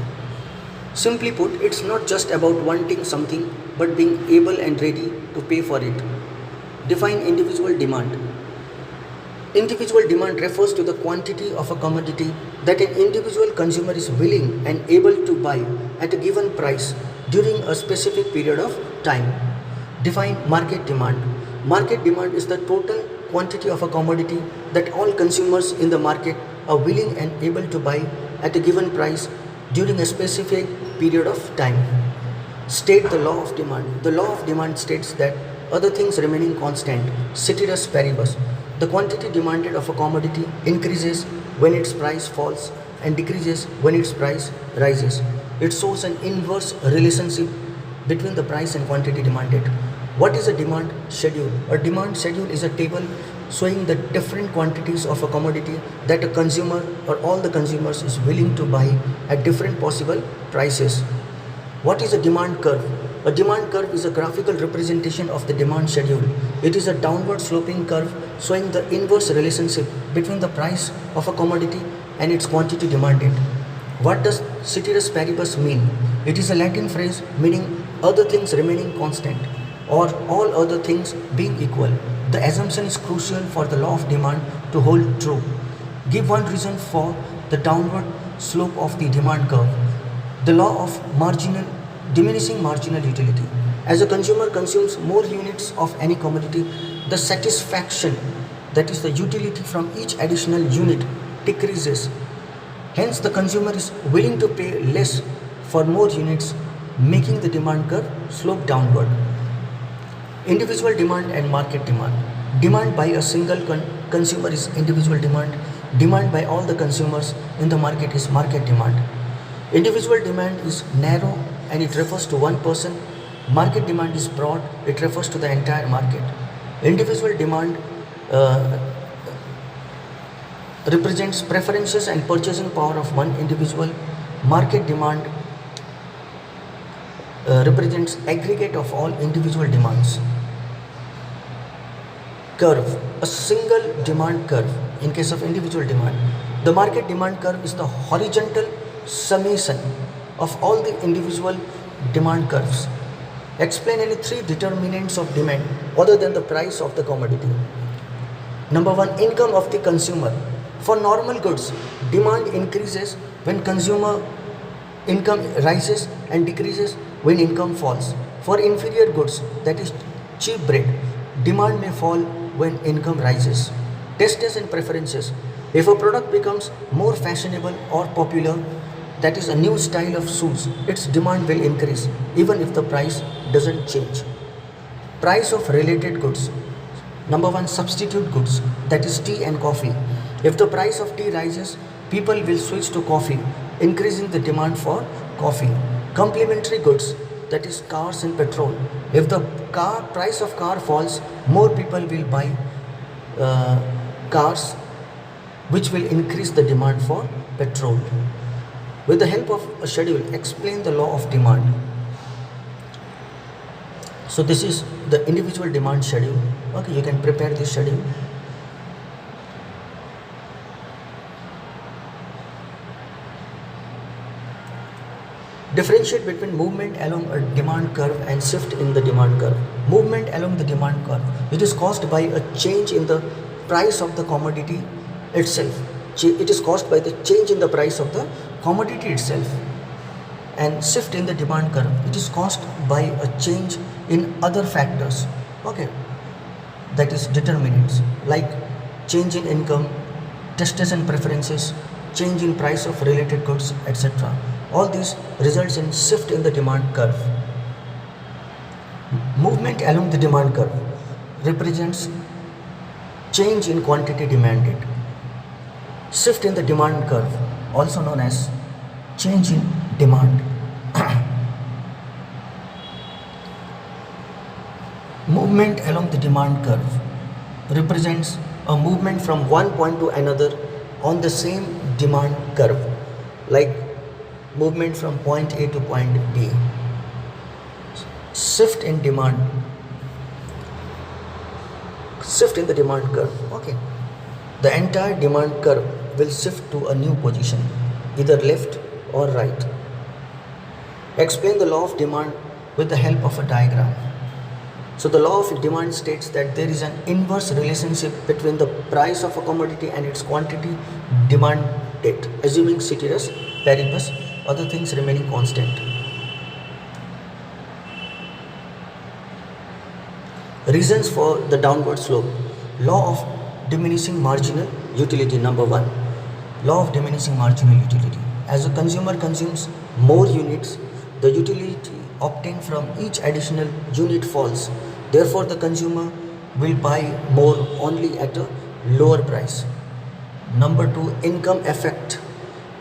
Simply put, it's not just about wanting something but being able and ready to pay for it. Define individual demand. Individual demand refers to the quantity of a commodity that an individual consumer is willing and able to buy at a given price during a specific period of time. Define market demand. Market demand is the total quantity of a commodity that all consumers in the market are willing and able to buy at a given price during a specific period of time. State the law of demand. The law of demand states that other things remaining constant, ceteris paribus, the quantity demanded of a commodity increases when its price falls and decreases when its price rises. It shows an inverse relationship between the price and quantity demanded. What is a demand schedule? A demand schedule is a table showing the different quantities of a commodity that a consumer or all the consumers is willing to buy at different possible prices. What is a demand curve? A demand curve is a graphical representation of the demand schedule. It is a downward sloping curve showing the inverse relationship between the price of a commodity and its quantity demanded. What does ceteris paribus mean? It is a Latin phrase meaning other things remaining constant or all other things being equal. The assumption is crucial for the law of demand to hold true. Give one reason for the downward slope of the demand curve. The law of diminishing marginal utility. As a consumer consumes more units of any commodity, the satisfaction, that is the utility from each additional unit, decreases. Hence, the consumer is willing to pay less for more units, making the demand curve slope downward. Individual demand and market demand. Demand by a single consumer is individual demand. Demand by all the consumers in the market is market demand. Individual demand is narrow and it refers to one person. Market demand is broad, it refers to the entire market. Individual demand represents preferences and purchasing power of one individual. Market demand represents aggregate of all individual demands. Curve, a single demand curve in case of individual demand. The market demand curve is the horizontal summation of all the individual demand curves. Explain any three determinants of demand other than the price of the commodity. Number one, income of the consumer. For normal goods, demand increases when consumer income rises and decreases when income falls. For inferior goods, that is cheap bread, demand may fall when income rises. Tastes and preferences. If a product becomes more fashionable or popular, that is a new style of shoes, its demand will increase even if the price doesn't change. Price of related goods. Number one, substitute goods, that is tea and coffee. If the price of tea rises, people will switch to coffee, increasing the demand for coffee. Complementary goods, that is cars and petrol. If the price of car falls, more people will buy cars, which will increase the demand for petrol. With the help of a schedule, explain the law of demand. So this is the individual demand schedule. Okay, you can prepare this schedule. Differentiate between movement along a demand curve and shift in the demand curve. Movement along the demand curve, it is caused by a change in the price of the commodity itself. It is caused by the change in the price of the commodity itself. And shift in the demand curve, it is caused by a change in other factors. Okay, that is determinants like change in income, tastes and preferences, change in price of related goods, etc. All this results in shift in the demand curve. Movement along the demand curve represents change in quantity demanded. Shift in the demand curve, also known as change in demand. Movement along the demand curve represents a movement from one point to another on the same demand curve, like movement from point A to point B. Shift in demand, shift in the demand curve. Okay, the entire demand curve will shift to a new position, either left or right. Explain the law of demand with the help of a diagram. So the law of demand states that there is an inverse relationship between the price of a commodity and its quantity demanded, assuming ceteris paribus, other things remaining constant. Reasons for the downward slope. Law of diminishing marginal utility. Number one, law of diminishing marginal utility. As a consumer consumes more units, the utility obtained from each additional unit falls. Therefore, the consumer will buy more only at a lower price. Number two, income effect.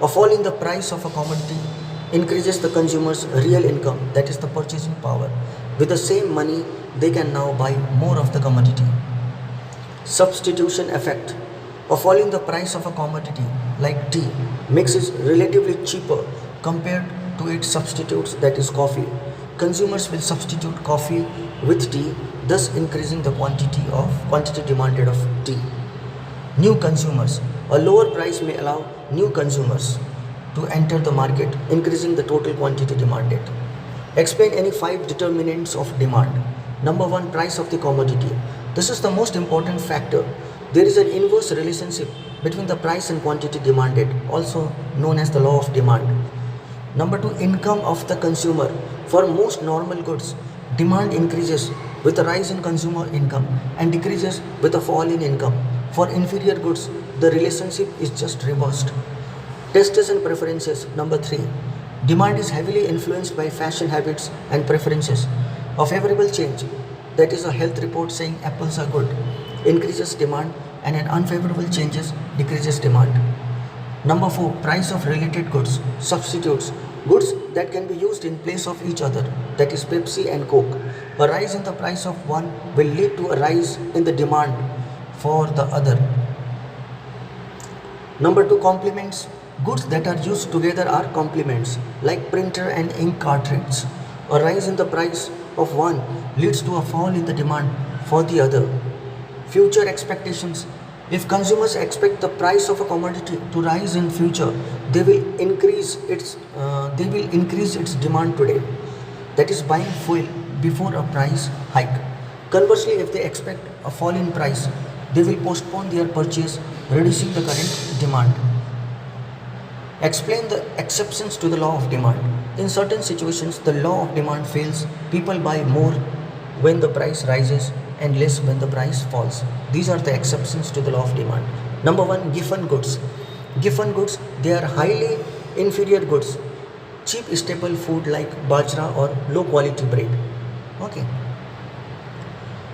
A fall in the price of a commodity increases the consumer's real income, that is the purchasing power. With the same money, they can now buy more of the commodity. Substitution effect. A fall in the price of a commodity like tea makes it relatively cheaper compared to its substitutes, that is coffee. Consumers will substitute coffee with tea, thus increasing the quantity demanded of tea. New consumers. A lower price may allow new consumers to enter the market, increasing the total quantity demanded. Explain any 5 determinants of demand. Number one, price of the commodity. This is the most important factor. There is an inverse relationship between the price and quantity demanded, also known as the law of demand. Number two, income of the consumer. For most normal goods, demand increases with a rise in consumer income and decreases with a fall in income. For inferior goods, the relationship is just reversed. Tastes and preferences. Number three, demand is heavily influenced by fashion habits and preferences. A favorable change, that is a health report saying apples are good, increases demand, and an unfavorable changes decreases demand. Number four, price of related goods, substitutes, goods that can be used in place of each other, that is Pepsi and Coke. A rise in the price of one will lead to a rise in the demand for the other. Number two, complements. Goods that are used together are complements, like printer and ink cartridge. A rise in the price of one leads to a fall in the demand for the other. Future expectations. If consumers expect the price of a commodity to rise in future, they will increase its demand today. That is buying fuel before a price hike. Conversely, if they expect a fall in price, they will postpone their purchase, reducing the current demand. Explain the exceptions to the law of demand. In certain situations, the law of demand fails. People buy more when the price rises and less when the price falls. These are the exceptions to the law of demand. Number one, giffen goods. Giffen goods, they are highly inferior goods. Cheap staple food like bajra or low quality bread. Okay.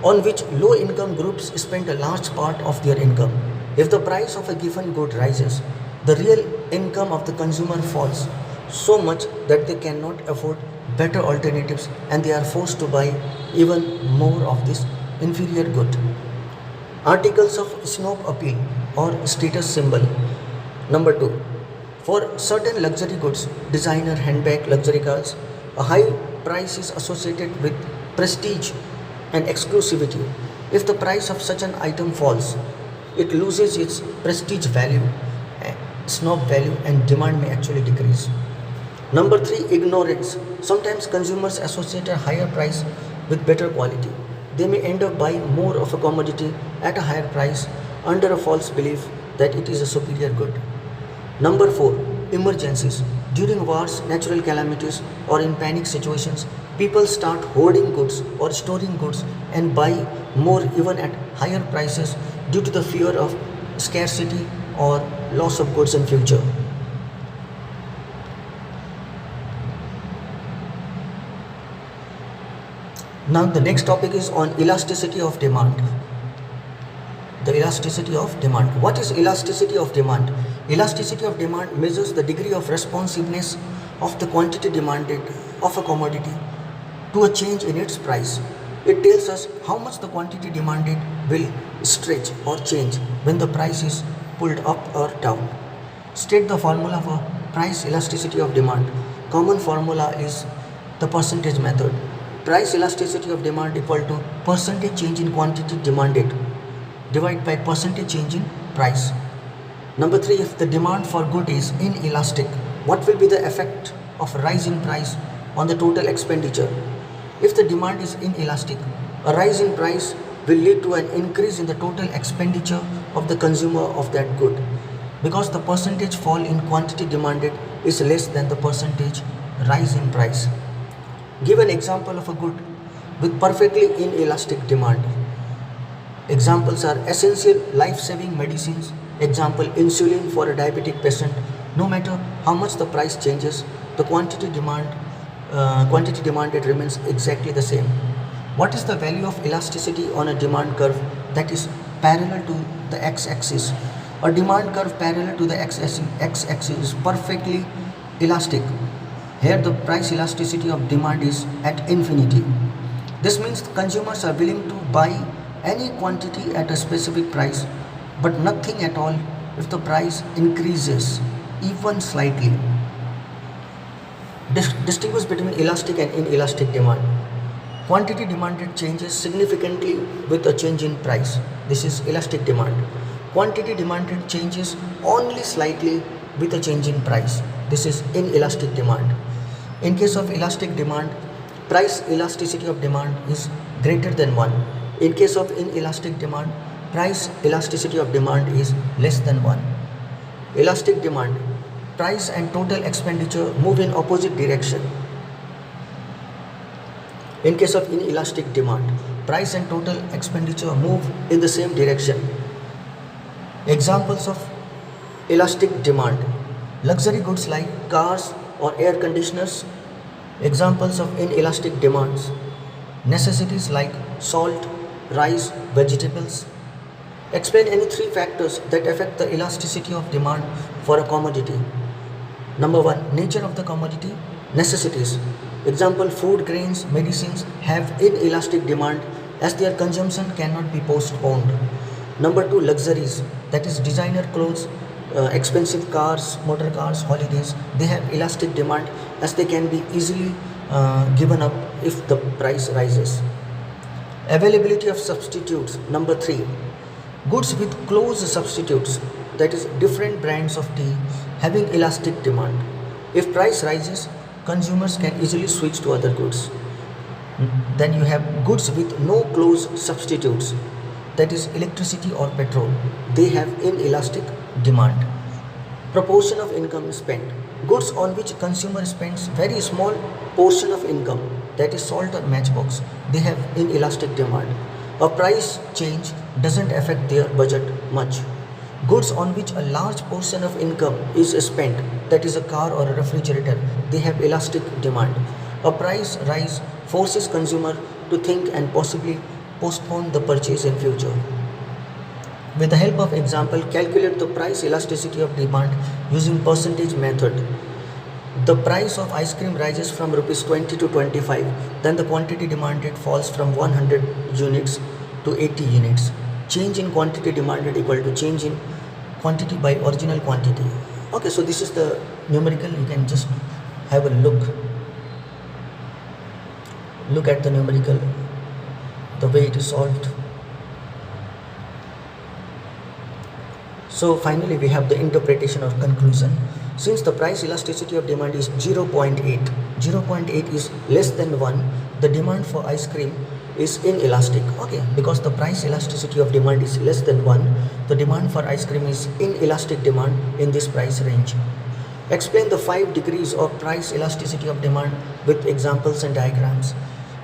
On which low income groups spend a large part of their income. If the price of a given good rises, the real income of the consumer falls so much that they cannot afford better alternatives and they are forced to buy even more of this inferior good. Articles of snob appeal or status symbol. Number 2. For certain luxury goods, designer, handbag, luxury cars, a high price is associated with prestige and exclusivity. If the price of such an item falls, it loses its prestige value, snob value, and demand may actually decrease. Number 3, ignorance. Sometimes consumers associate a higher price with better quality. They may end up buying more of a commodity at a higher price under a false belief that it is a superior good. Number 4, emergencies. During wars, natural calamities, or in panic situations, people start hoarding goods or storing goods and buy more even at higher prices due to the fear of scarcity or loss of goods in future. Now the next topic is on elasticity of demand. The elasticity of demand. What is elasticity of demand? Elasticity of demand measures the degree of responsiveness of the quantity demanded of a commodity to a change in its price. It tells us how much the quantity demanded will stretch or change when the price is pulled up or down. State the formula for price elasticity of demand. Common formula is the percentage method. Price elasticity of demand equal to percentage change in quantity demanded divided by percentage change in price. Number 3, if the demand for good is inelastic, what will be the effect of rise in price on the total expenditure? If the demand is inelastic, a rise in price will lead to an increase in the total expenditure of the consumer of that good, because the percentage fall in quantity demanded is less than the percentage rise in price. Give an example of a good with perfectly inelastic demand. Examples are essential life-saving medicines. Example, insulin for a diabetic patient. No matter how much the price changes, the quantity demanded remains exactly the same. What is the value of elasticity on a demand curve that is parallel to the x-axis? A demand curve parallel to the x-axis is perfectly elastic. Here the price elasticity of demand is at infinity. This means consumers are willing to buy any quantity at a specific price, but nothing at all if the price increases even slightly. Distinguish between elastic and inelastic demand. Quantity demanded changes significantly with a change in price. This is elastic demand. Quantity demanded changes only slightly with a change in price. This is inelastic demand. In case of elastic demand, price elasticity of demand is greater than 1. In case of inelastic demand, price elasticity of demand is less than 1. Elastic demand, price and total expenditure move in opposite direction. In case of inelastic demand, price and total expenditure move in the same direction. Examples of elastic demand: luxury goods like cars or air conditioners. Examples of inelastic demands: necessities like salt, rice, vegetables. Explain any 3 factors that affect the elasticity of demand for a commodity. Number 1, nature of the commodity. Necessities. Example, food, grains, medicines have inelastic demand as their consumption cannot be postponed. Number 2, luxuries, that is designer clothes, expensive cars, motor cars, holidays. They have elastic demand as they can be easily given up if the price rises. Availability of substitutes. Number 3, goods with close substitutes, that is different brands of tea having elastic demand. If price rises, consumers can easily switch to other goods. Then you have goods with no close substitutes, that is electricity or petrol. They have inelastic demand. Proportion of income spent. Goods on which consumer spends very small portion of income, that is salt or matchbox, they have inelastic demand. A price change doesn't affect their budget much. Goods on which a large portion of income is spent, that is a car or a refrigerator, they have elastic demand. A price rise forces consumer to think and possibly postpone the purchase in future. With the help of example, calculate the price elasticity of demand using percentage method. The price of ice cream rises from rupees 20 to 25, then the quantity demanded falls from 100 units to 80 units. change in quantity demanded equal to change in quantity by original quantity. Okay, so this is the numerical. You can just have a look at the numerical, the way it is solved. So finally we have the interpretation or conclusion. Since the price elasticity of demand is 0.8, 0.8 is less than 1, the demand for ice cream is inelastic. Okay, because the price elasticity of demand is less than 1, the demand for ice cream is inelastic demand in this price range. Explain the 5 degrees of price elasticity of demand with examples and diagrams.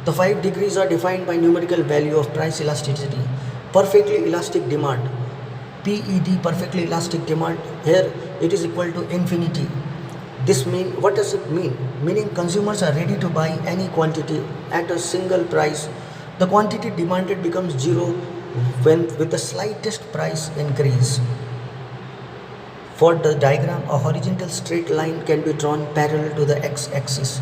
The 5 degrees are defined by numerical value of price elasticity. Perfectly elastic demand, PED, perfectly elastic demand, here it is equal to infinity. This mean, what does it mean? Meaning consumers are ready to buy any quantity at a single price. The quantity demanded becomes zero when with the slightest price increase. For the diagram, a horizontal straight line can be drawn parallel to the x-axis.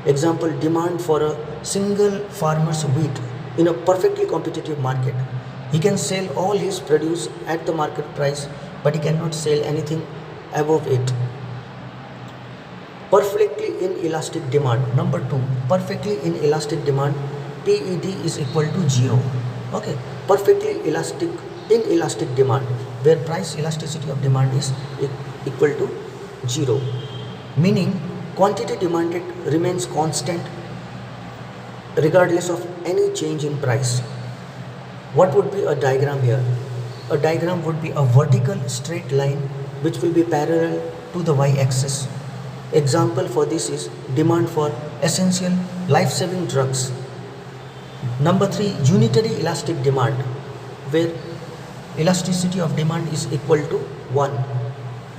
Example, demand for a single farmer's wheat in a perfectly competitive market. He can sell all his produce at the market price, but he cannot sell anything above it. Perfectly inelastic demand. Number 2, perfectly inelastic demand, PED is equal to 0. Okay, perfectly inelastic demand, where price elasticity of demand is equal to 0. Meaning quantity demanded remains constant regardless of any change in price. What would be a diagram here? A diagram would be a vertical straight line which will be parallel to the y-axis. Example for this is demand for essential life-saving drugs. Number 3, unitary elastic demand, where elasticity of demand is equal to 1.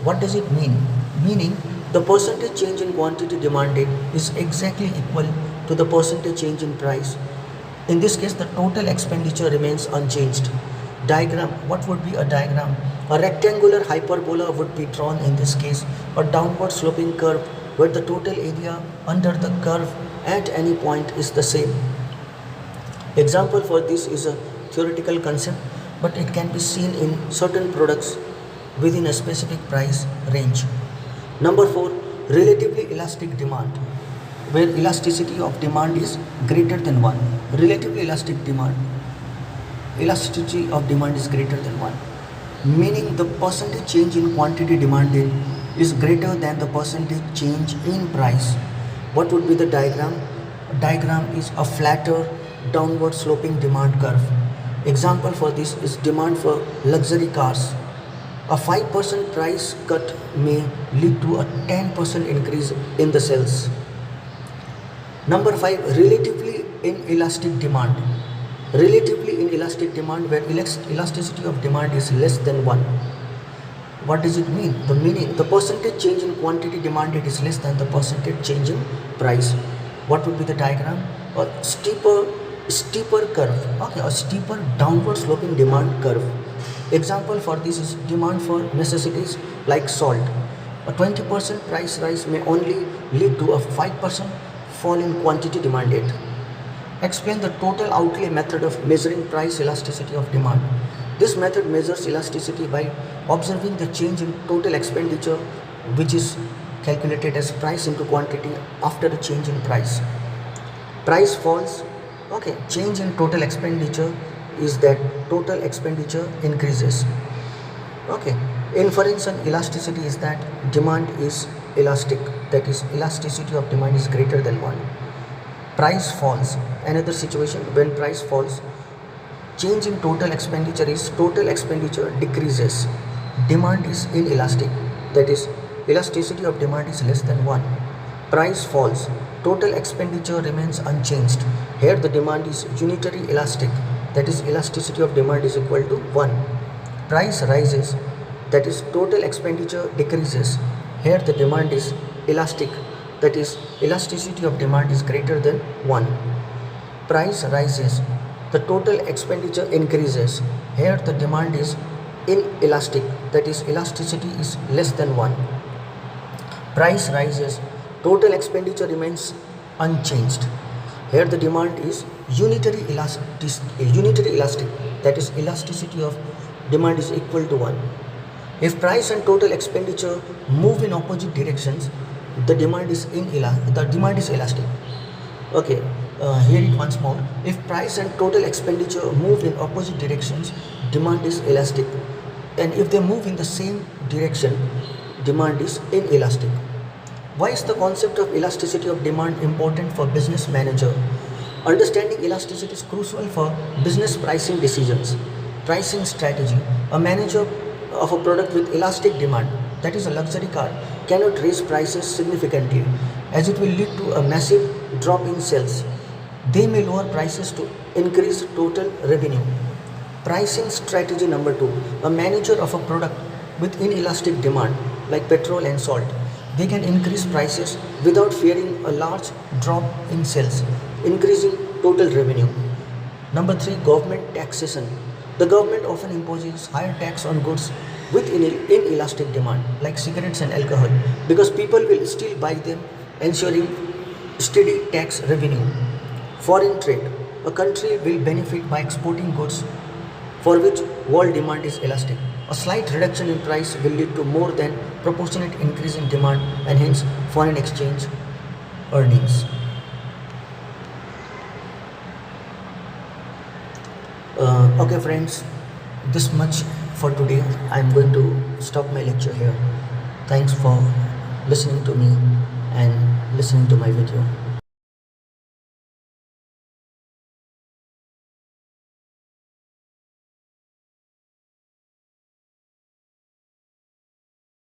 What does it mean? Meaning the percentage change in quantity demanded is exactly equal to the percentage change in price. In this case, the total expenditure remains unchanged. Diagram, what would be a diagram? A rectangular hyperbola would be drawn in this case, a downward sloping curve where the total area under the curve at any point is the same. Example for this is a theoretical concept, but it can be seen in certain products within a specific price range. Number 4, relatively elastic demand, where elasticity of demand is greater than 1. Relatively elastic demand, elasticity of demand is greater than 1, meaning the percentage change in quantity demanded is greater than the percentage change in price. What would be the diagram? Diagram is a flatter downward sloping demand curve. Example for this is demand for luxury cars. A 5% price cut may lead to a 10% increase in the sales. Number 5, relatively inelastic demand. Relatively inelastic demand, where elasticity of demand is less than 1. What does it mean? The meaning, the percentage change in quantity demanded is less than the percentage change in price. What would be the diagram? A steeper curve. Okay, a steeper downward sloping demand curve. Example for this is demand for necessities like salt. A 20% price rise may only lead to a 5% fall in quantity demanded. Explain the total outlay method of measuring price elasticity of demand. This method measures elasticity by observing the change in total expenditure, which is calculated as price into quantity after a change in price. Price falls, okay, change in total expenditure is that total expenditure increases. Okay, inference on elasticity is that demand is elastic, that is elasticity of demand is greater than 1. Price falls, another situation when price falls, change in total expenditure is total expenditure decreases, demand is inelastic, that is elasticity of demand is less than 1. Price falls, total expenditure remains unchanged, here the demand is unitary elastic, that is elasticity of demand is equal to 1. Price rises, that is total expenditure decreases, here the demand is elastic, that is elasticity of demand is greater than 1. Price rises, the total expenditure increases, here the demand is inelastic, that is elasticity is less than 1. Price rises, total expenditure remains unchanged, here the demand is unitary elastic, that is elasticity of demand is equal to 1. If price and total expenditure move in opposite directions, the demand is elastic. Okay, hear it once more. If price and total expenditure move in opposite directions, demand is elastic. And if they move in the same direction, demand is inelastic. Why is the concept of elasticity of demand important for business manager? Understanding elasticity is crucial for business pricing decisions. Pricing strategy. A manager of a product with elastic demand, that is a luxury car, cannot raise prices significantly as it will lead to a massive drop in sales. They may lower prices to increase total revenue. Pricing strategy number 2. A manager of a product with inelastic demand like petrol and salt, they can increase prices without fearing a large drop in sales, increasing total revenue. Number 3. Government taxation. The government often imposes higher tax on goods with inelastic demand like cigarettes and alcohol because people will still buy them, ensuring steady tax revenue. Foreign trade. A country will benefit by exporting goods for which world demand is elastic. A slight reduction in price will lead to more than proportionate increase in demand and hence foreign exchange earnings. Okay friends, this much for today. I am going to stop my lecture here. Thanks for listening to me and listening to my video.